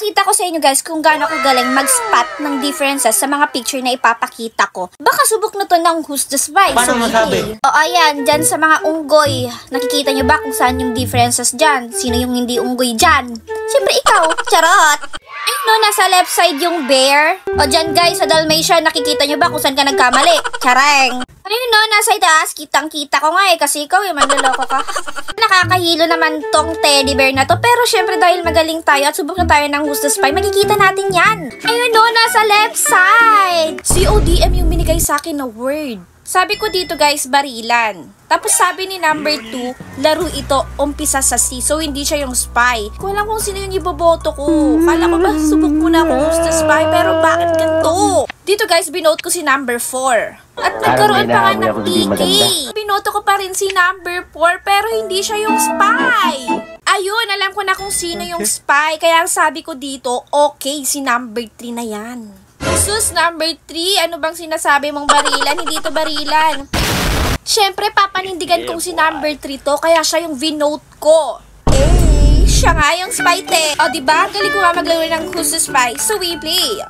Ipapakita ko sa inyo guys kung gaano ko galing mag-spot ng differences sa mga picture na ipapakita ko. Baka subok na to ng Who's the Spy. Paano masabi? O ayan, dyan sa mga unggoy. Nakikita nyo ba kung saan yung differences dyan? Sino yung hindi unggoy dyan? Siyempre ikaw, charot! Ay no, nasa left side yung bear. O dyan guys, sa Dalmatian, nakikita nyo ba kung saan ka nagkamali? Chareng! Ayun no, nasa itaas, kitang-kita ko nga kasi ikaw yung manloloko ka. Nakakahilo naman tong teddy bear na to, pero syempre dahil magaling tayo at subok na tayo ng Who's the Spy, makikita natin yan. Ayun no, nasa left side. CODM yung binigay sa akin na word. Sabi ko dito guys, barilan. Tapos sabi ni number 2, laro ito, umpisa sa C. So hindi siya yung spy. Kung alam kung sino yung iboboto ko. Kala ko ba, subok ko na ako Who's the Spy, pero bakit ganito? Dito guys, binote ko si number 4. At nagkaroon pa nga ng PK. Binoto ko pa rin si number 4, pero hindi siya yung spy. Ayun, alam ko na kung sino yung spy. Kaya sabi ko dito, okay, si number 3 na yan. Sus, number 3, ano bang sinasabi mong barilan? Hindi to barilan. Siyempre, papanindigan kong si number 3 to, kaya siya yung vinote ko. Eh, siya nga yung spy te. O, diba? Galing ko nga maglaro ng Who's the Spy, so we play.